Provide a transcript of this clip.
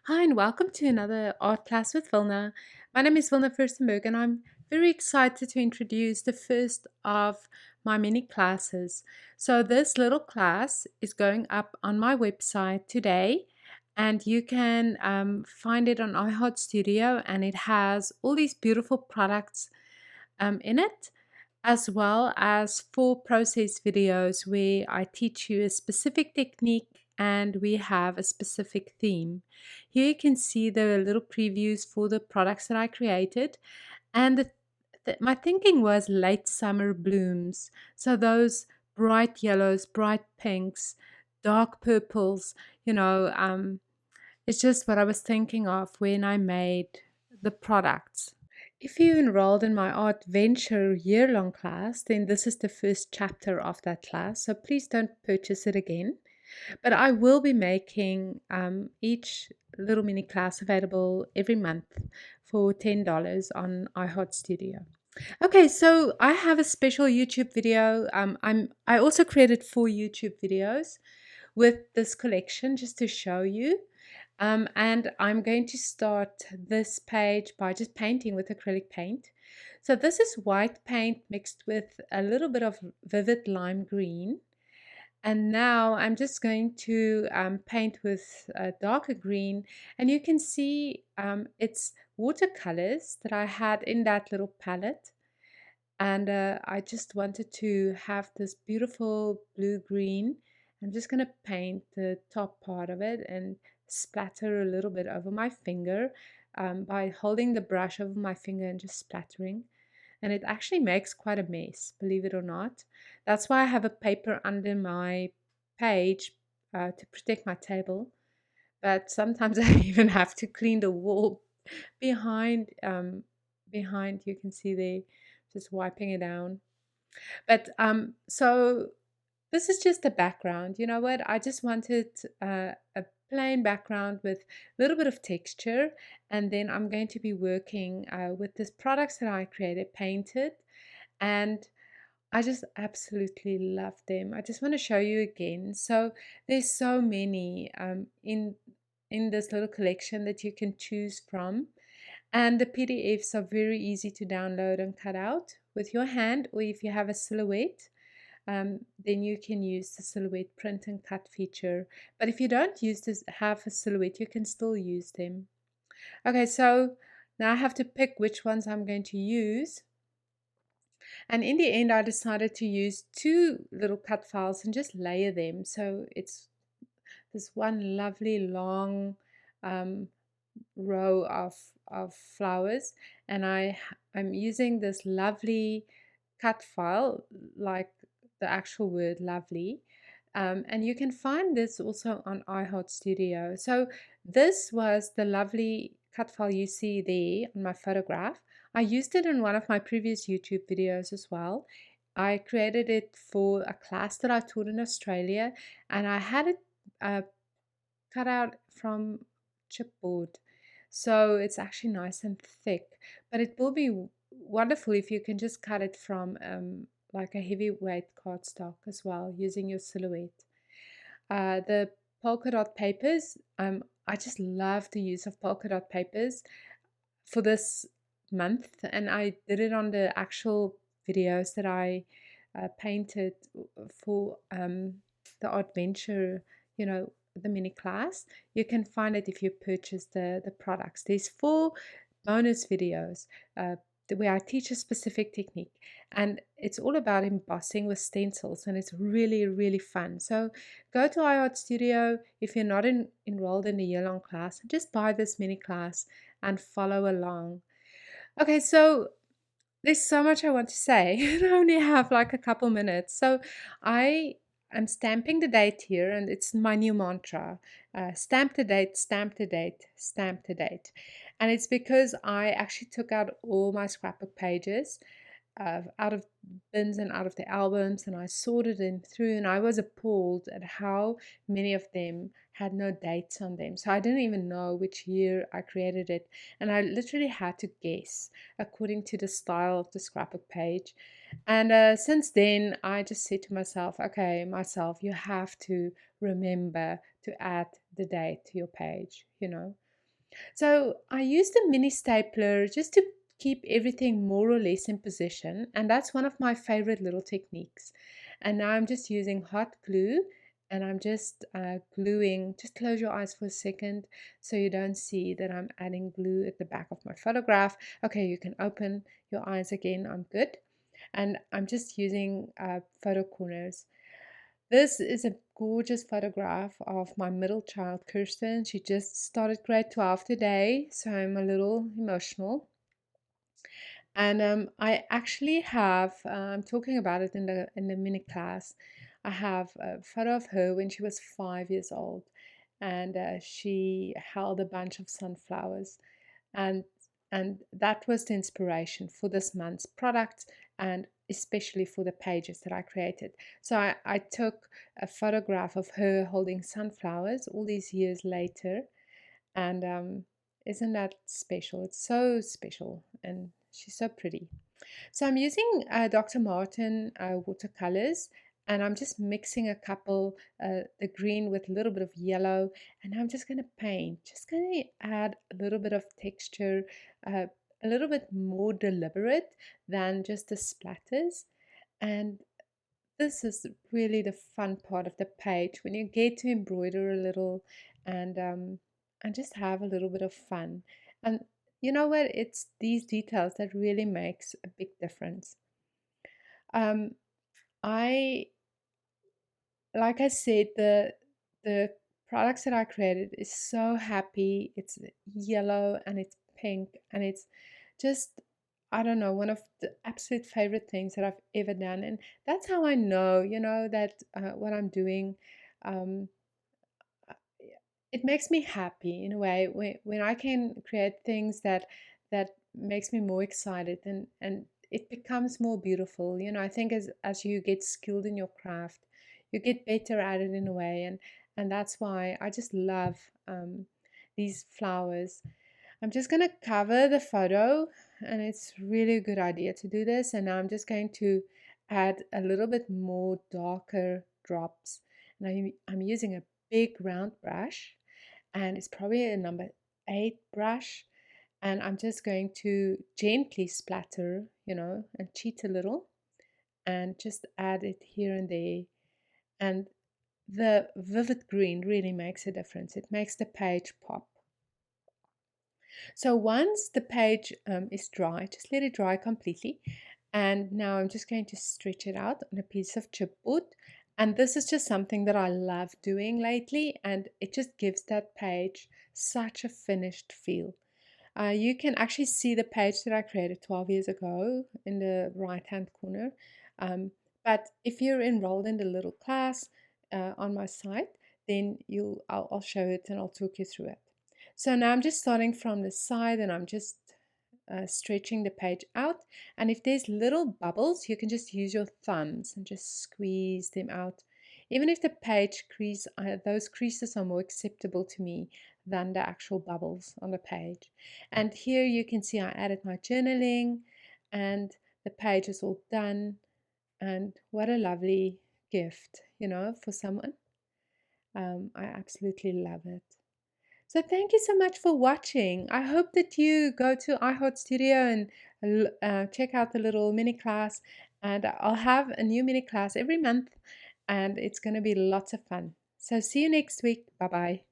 Hi, and welcome to another art class with Wilna. My name is Wilna Furstenberg, and I'm very excited to introduce the first of my mini classes. So, this little class is going up on my website today, and you can find it on iHeartStudio, and it has all these beautiful products in it, as well as 4 process videos where I teach you a specific technique and we have a specific theme. Here you can see the little previews for the products that I created, and my thinking was late summer blooms. So those bright yellows, bright pinks, dark purples, you know, it's just what I was thinking of when I made the products. If you enrolled in my Art Venture year-long class, then this is the first chapter of that class. So please don't purchase it again. But I will be making each little mini class available every month for $10 on iHeartStudio. Okay, so I have a special YouTube video. I also created 4 YouTube videos with this collection just to show you. And I'm going to start this page by just painting with acrylic paint. So this is white paint mixed with a little bit of vivid lime green. And now I'm just going to paint with a darker green. And you can see it's watercolors that I had in that little palette. And I just wanted to have this beautiful blue-green. I'm just going to paint the top part of it and splatter a little bit over my finger by holding the brush over my finger and just splattering. And it actually makes quite a mess, believe it or not. That's why I have a paper under my page to protect my table. But sometimes I even have to clean the wall behind. Behind, you can see there, just wiping it down. But so this is just a background. You know what? I just wanted a plain background with a little bit of texture, and then I'm going to be working with these products that I created, painted, and I just absolutely love them. I just want to show you again. So there's so many in this little collection that you can choose from. And the PDFs are very easy to download and cut out with your hand, or if you have a silhouette, then you can use the silhouette print and cut feature. But if you don't have a silhouette, you can still use them. Okay, so now I have to pick which ones I'm going to use. And in the end, I decided to use 2 little cut files and just layer them. So it's this one lovely long um, row of flowers, and I'm using this lovely cut file, like the actual word lovely. And you can find this also on iHeartStudio. So this was the lovely cut file you see there on my photograph. I used it in one of my previous YouTube videos as well. I created it for a class that I taught in Australia, and I had it uh, cut out from chipboard. So it's actually nice and thick, but it will be wonderful if you can just cut it from like a heavyweight cardstock as well using your silhouette. The polka dot papers, I just love the use of polka dot papers for this month, and I did it on the actual videos that I painted for the Art Venture, the mini class. You can find it if you purchase the products. There's 4 bonus videos where I teach a specific technique, and it's all about embossing with stencils, and it's really, really fun. So go to iArt Studio if you're not enrolled in the year-long class, and just buy this mini class and follow along. Okay, so there's so much I want to say. I only have like a couple minutes. So I am stamping the date here, and it's my new mantra. Stamp the date, stamp the date, stamp the date. And it's because I actually took out all my scrapbook pages out of bins and out of the albums, and I sorted them through, and I was appalled at how many of them had no dates on them. So I didn't even know which year I created it, and I literally had to guess according to the style of the scrapbook page. And since then, I just said to myself, okay, you have to remember to add the date to your page. So I used a mini stapler just to keep everything more or less in position, and that's one of my favorite little techniques. And now I'm just using hot glue, and I'm just gluing. Just close your eyes for a second so you don't see that I'm adding glue at the back of my photograph. Okay, you can open your eyes again. I'm good. And I'm just using photo corners. This is a gorgeous photograph of my middle child, Kirsten. She just started grade 12 today, so I'm a little emotional. And I actually have, I'm talking about it in the mini class. I have a photo of her when she was 5 years old, and she held a bunch of sunflowers, and that was the inspiration for this month's product, and especially for the pages that I created. So I took a photograph of her holding sunflowers all these years later, and isn't that special? It's so special, and she's so pretty. So I'm using Dr. Martin watercolors, and I'm just mixing a couple, the green with a little bit of yellow, and I'm just going to paint, just going to add a little bit of texture, uh, a little bit more deliberate than just the splatters. And this is really the fun part of the page, when you get to embroider a little, and just have a little bit of fun. And you know what? It's these details that really makes a big difference. Um, I like I said, the products that I created is so happy. It's yellow and it's pink and it's just, I don't know, one of the absolute favorite things that I've ever done. And that's how I know, that what I'm doing, um, uh, it makes me happy in a way when I can create things that makes me more excited, and it becomes more beautiful. I think as you get skilled in your craft, you get better at it in a way, and that's why I just love these flowers. I'm just going to cover the photo, and it's really a good idea to do this. And now I'm just going to add a little bit more darker drops. And I'm using a big round brush, and it's probably a number 8 brush. And I'm just going to gently splatter, and cheat a little, and just add it here and there. And the vivid green really makes a difference. It makes the page pop. So once the page is dry, just let it dry completely. And now I'm just going to stretch it out on a piece of chipboard. And this is just something that I love doing lately, and it just gives that page such a finished feel. You can actually see the page that I created 12 years ago in the right hand corner. But if you're enrolled in the little class on my site, then I'll show it and I'll talk you through it. So now I'm just starting from the side, and I'm just stretching the page out. And if there's little bubbles, you can just use your thumbs and just squeeze them out. Even if the page crease, those creases are more acceptable to me than the actual bubbles on the page. And here you can see I added my journaling, and the page is all done. And what a lovely gift, for someone. I absolutely love it. So thank you so much for watching. I hope that you go to iHeartStudio and check out the little mini class. And I'll have a new mini class every month, and it's going to be lots of fun. So see you next week. Bye bye.